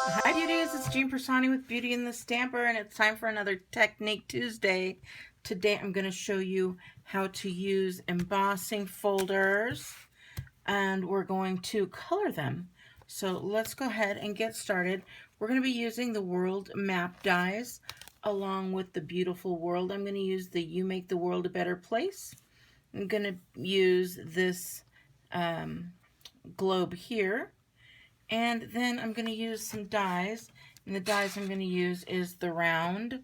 Hi beauties, it's Jean Piersanti with Beauty and the Stamper, and it's time for another Technique Tuesday. Today I'm going to show you how to use embossing folders, and we're going to color them. So let's go ahead and get started. We're going to be using the world map dies along with the beautiful world. I'm going to use the You Make the World a Better Place. I'm going to use this globe here. And then I'm going to use some dies, and the dies I'm going to use is the round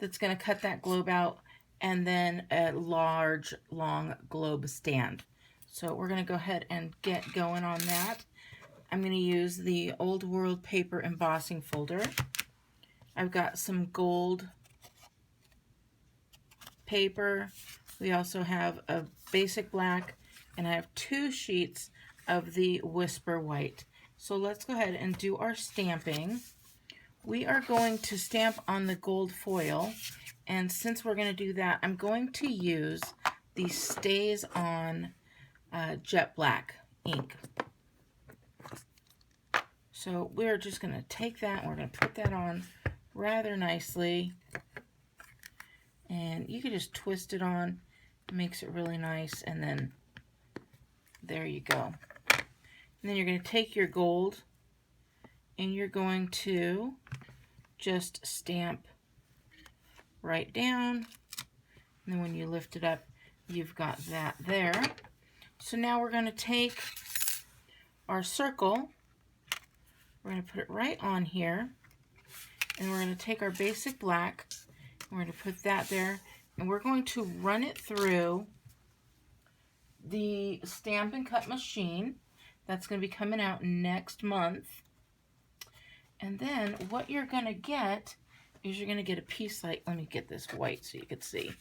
that's going to cut that globe out, and then a large, long globe stand. So we're going to go ahead and get going on that. I'm going to use the Old World paper embossing folder. I've got some gold paper. We also have a basic black, and I have 2 sheets of the Whisper White. So let's go ahead and do our stamping. We are going to stamp on the gold foil, and since we're going to do that, I'm going to use the Stays On Jet Black ink. So we're just going to take that and we're going to put that on rather nicely, and you can just twist it on. It makes it really nice, and then there you go. And then you're going to take your gold and you're going to just stamp right down. And then when you lift it up, you've got that there. So now we're going to take our circle. We're going to put it right on here. And we're going to take our basic black. We're going to put that there. And we're going to run it through the Stamp and Cut machine. That's going to be coming out next month. And then what you're going to get is you're going to get a piece like, let me get this white so you can see.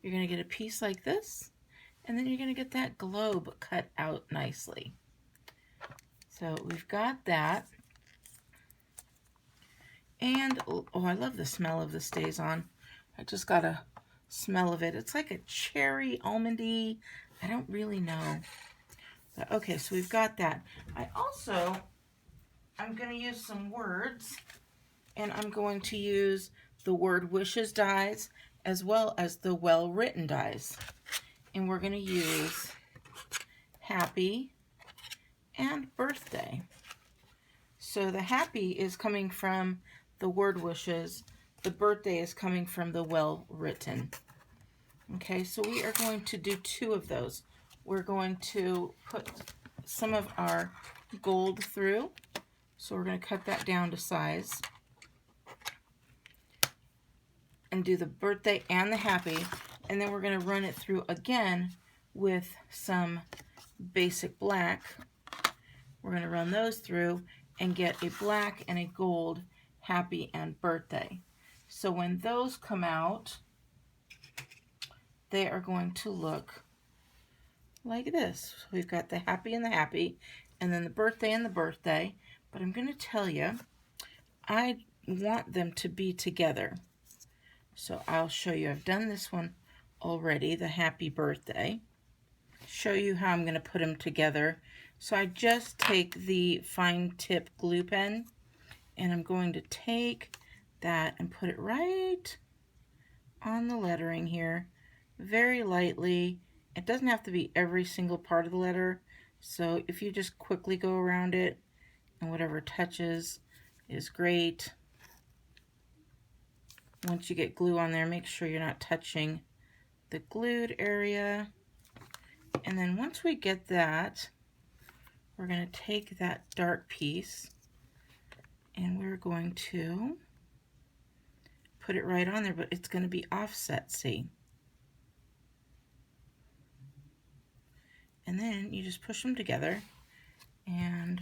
You're going to get a piece like this, and then you're going to get that globe cut out nicely. So we've got that. And, oh, I love the smell of the Stays On. I just got a smell of it. It's like a cherry, almondy, I don't really know. Okay, so we've got that. I'm going to use some words, and I'm going to use the Word Wishes dies as well as the Well Written dies. And we're going to use Happy and Birthday. So the Happy is coming from the Word Wishes. The Birthday is coming from the Well Written. Okay, so we are going to do 2 of those. We're going to put some of our gold through. So we're going to cut that down to size. And do the birthday and the happy. And then we're going to run it through again with some basic black. We're going to run those through and get a black and a gold happy and birthday. So when those come out, they are going to look like this. So we've got the happy and then the birthday and the birthday. But I'm going to tell you, I want them to be together. So I'll show you. I've done this one already, the happy birthday. Show you how I'm going to put them together. So I just take the fine tip glue pen, and I'm going to take that and put it right on the lettering here, very lightly. It doesn't have to be every single part of the letter, so if you just quickly go around it, and whatever touches is great. Once you get glue on there, make sure you're not touching the glued area. And then once we get that, we're going to take that dark piece and we're going to put it right on there, but it's going to be offset, see? And then you just push them together, and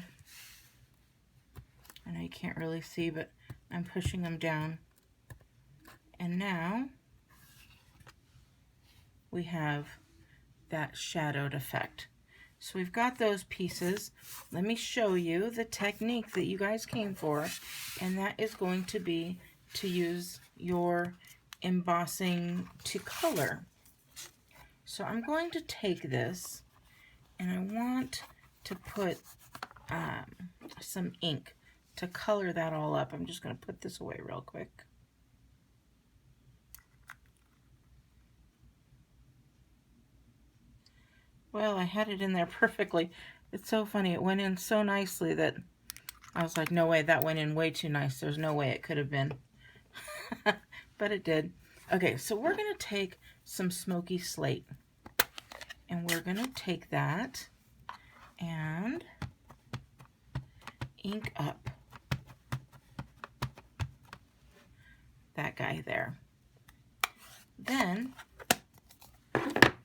I know you can't really see, but I'm pushing them down. And now we have that shadowed effect. So we've got those pieces. Let me show you the technique that you guys came for, and that is going to be to use your embossing to color. So I'm going to take this, and I want to put some ink. to color that all up. I'm just going to put this away real quick. Well, I had it in there perfectly. It's so funny. It went in so nicely that I was like, no way, that went in way too nice. There's no way it could have been. But it did. Okay, so we're going to take some smoky slate. And we're going to take that and ink up that guy there. Then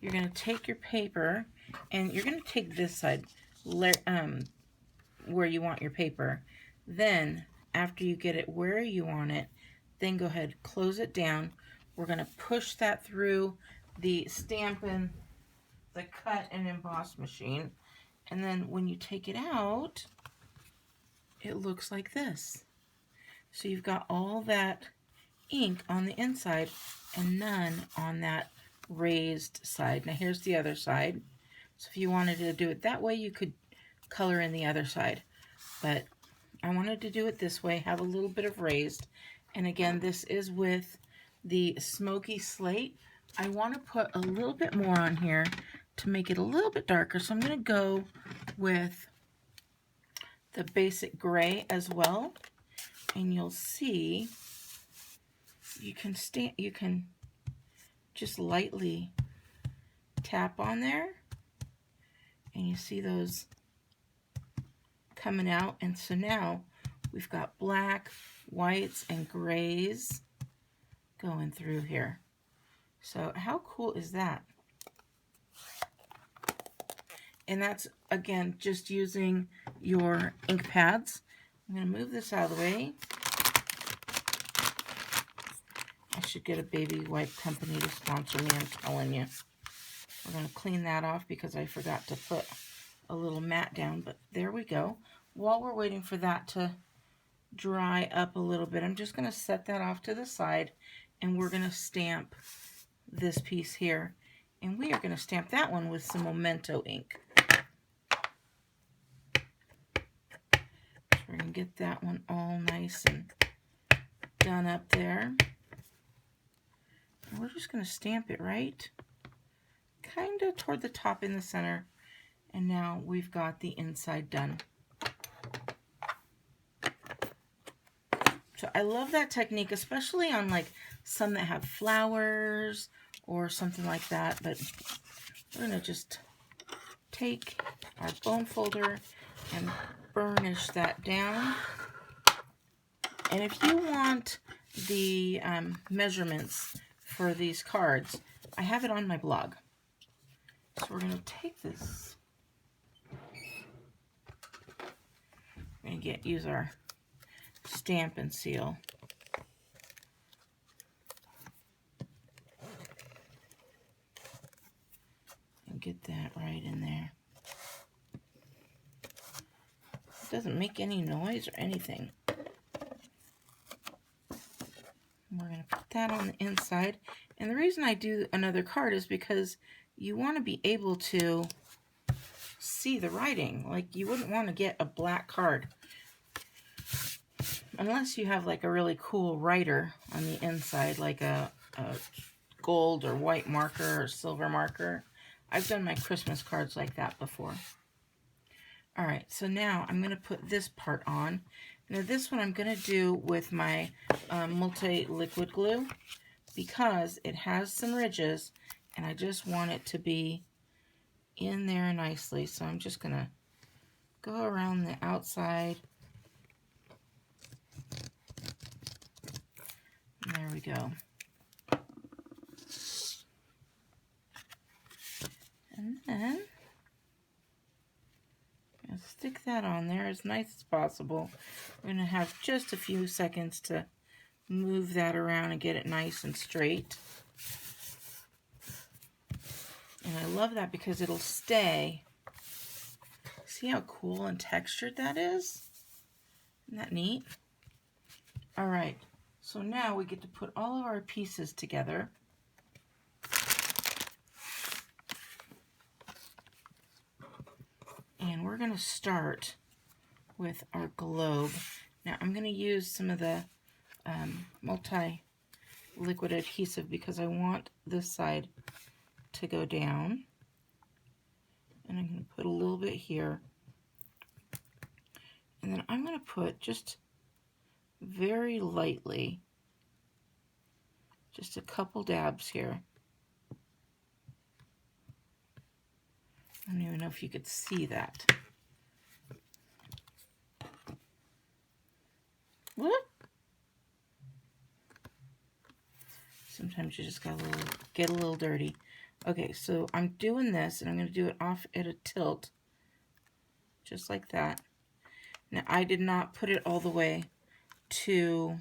you're going to take your paper and you're going to take this side where you want your paper. Then after you get it where you want it, then go ahead, close it down. We're going to push that through the Stampin', the cut and emboss machine. And then when you take it out, it looks like this. So you've got all that ink on the inside and none on that raised side. Now here's the other side. So if you wanted to do it that way, you could color in the other side. But I wanted to do it this way, have a little bit of raised. And again, this is with the smoky slate. I want to put a little bit more on here to make it a little bit darker. So I'm going to go with the basic gray as well. And you'll see you can just lightly tap on there. And you see those coming out. And so now we've got black, whites, and grays going through here. So how cool is that? And that's, again, just using your ink pads. I'm going to move this out of the way. I should get a baby wipe company to sponsor me, I'm telling you. We're going to clean that off because I forgot to put a little mat down, but there we go. While we're waiting for that to dry up a little bit, I'm just going to set that off to the side, and we're going to stamp this piece here. And we are going to stamp that one with some Memento ink. We're going to get that one all nice and done up there. And we're just going to stamp it right kind of toward the top in the center. And now we've got the inside done. So I love that technique, especially on like some that have flowers or something like that. But we're going to just take our bone folder and burnish that down. And if you want the measurements for these cards, I have it on my blog. So we're going to take this. We're going to use our stamp and seal. And get that right in there. It doesn't make any noise or anything. And we're going to put that on the inside. And the reason I do another card is because you want to be able to see the writing. Like, you wouldn't want to get a black card unless you have like a really cool writer on the inside, like a gold or white marker or silver marker. I've done my Christmas cards like that before. All right, so now I'm going to put this part on. Now this one I'm going to do with my multi-liquid glue because it has some ridges and I just want it to be in there nicely. So I'm just going to go around the outside. And there we go. And then I'll stick that on there as nice as possible. We're going to have just a few seconds to move that around and get it nice and straight. And I love that because it'll stay. See how cool and textured that is? Isn't that neat? All right, so now we get to put all of our pieces together. And we're going to start with our globe. Now I'm going to use some of the multi-liquid adhesive because I want this side to go down. And I'm going to put a little bit here. And then I'm going to put just very lightly, just a couple dabs here. I don't even know if you could see that. What? Sometimes you just gotta get a little dirty. Okay, so I'm doing this, and I'm going to do it off at a tilt, just like that. Now, I did not put it all the way to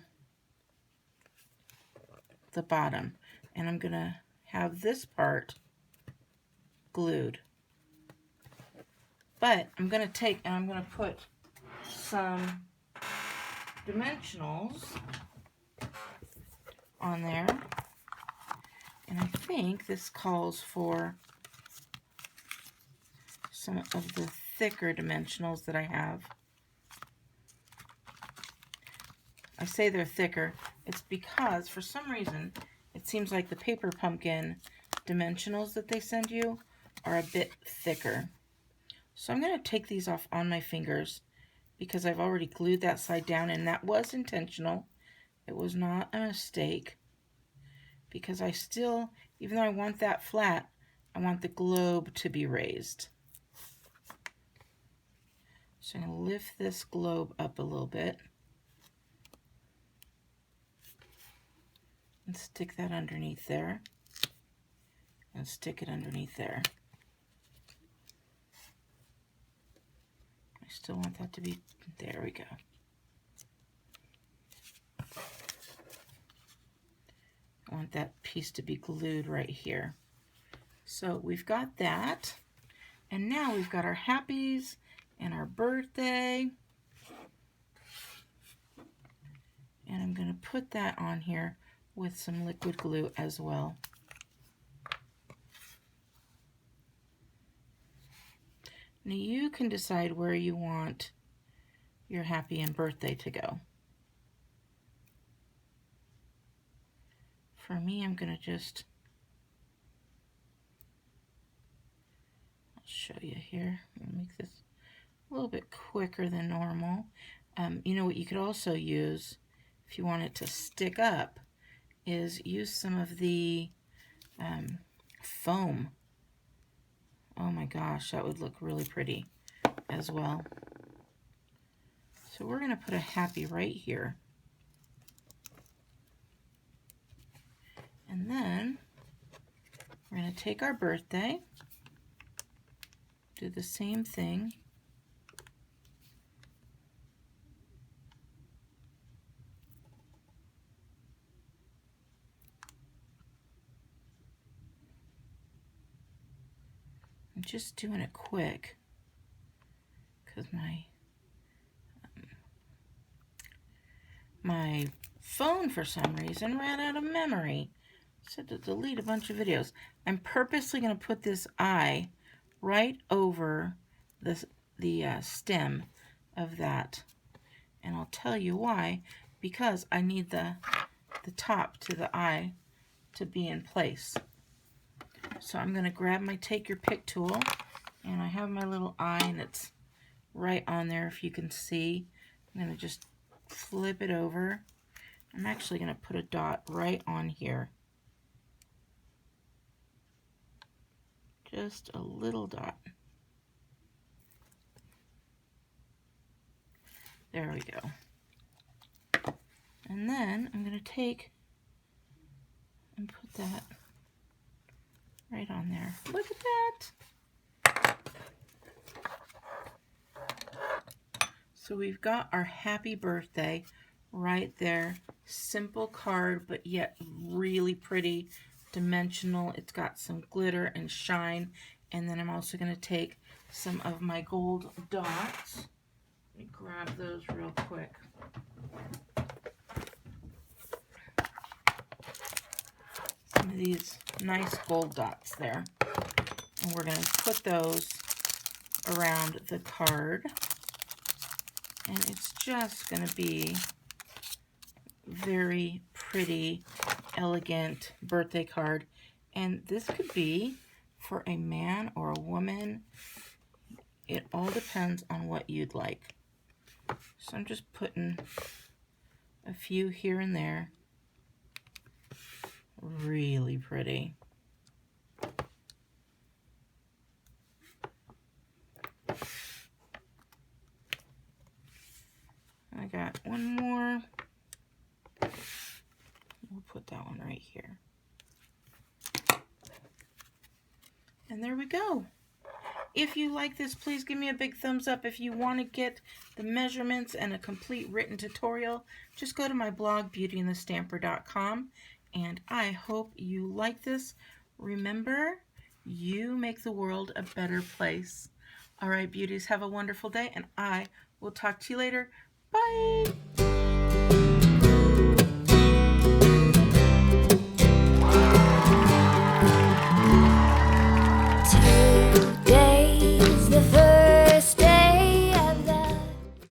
the bottom, and I'm going to have this part glued. But I'm going to take and I'm going to put some dimensionals on there. And I think this calls for some of the thicker dimensionals that I have. I say they're thicker. It's because for some reason it seems like the paper pumpkin dimensionals that they send you are a bit thicker. So I'm going to take these off on my fingers because I've already glued that side down, and that was intentional. It was not a mistake, because I still, even though I want that flat, I want the globe to be raised. So I'm going to lift this globe up a little bit and stick that underneath there, and stick it underneath there. I still want that to be, there we go. I want that piece to be glued right here. So we've got that, and now we've got our happies and our birthday. And I'm going to put that on here with some liquid glue as well. Now you can decide where you want your happy and birthday to go. For me, I'm going to just, I'll show you here. I'm going to make this a little bit quicker than normal. You know what you could also use, if you want it to stick up, is use some of the foam. Oh my gosh, that would look really pretty as well. So we're going to put a happy right here. And then we're going to take our birthday, do the same thing. I'm just doing it quick because my phone for some reason ran out of memory. So to delete a bunch of videos. I'm purposely going to put this eye right over the stem of that, and I'll tell you why. Because I need the top to the eye to be in place. So I'm going to grab my Take Your Pick tool, and I have my little eye, and it's right on there if you can see. I'm going to just flip it over. I'm actually going to put a dot right on here. Just a little dot. There we go. And then I'm going to take and put that right on there. Look at that. So we've got our happy birthday right there. Simple card, but yet really pretty, dimensional. It's got some glitter and shine. And then I'm also going to take some of my gold dots. Let me grab those real quick. Some of these nice gold dots there. And we're going to put those around the card. And it's just going to be very pretty, elegant birthday card. And this could be for a man or a woman. It all depends on what you'd like. So I'm just putting a few here and there. Really pretty. I got one more. We'll put that one right here. And there we go. If you like this, please give me a big thumbs up. If you want to get the measurements and a complete written tutorial, just go to my blog, beautyandthestamper.com. And I hope you like this. Remember, you make the world a better place. All right, beauties, have a wonderful day, and I will talk to you later. Bye!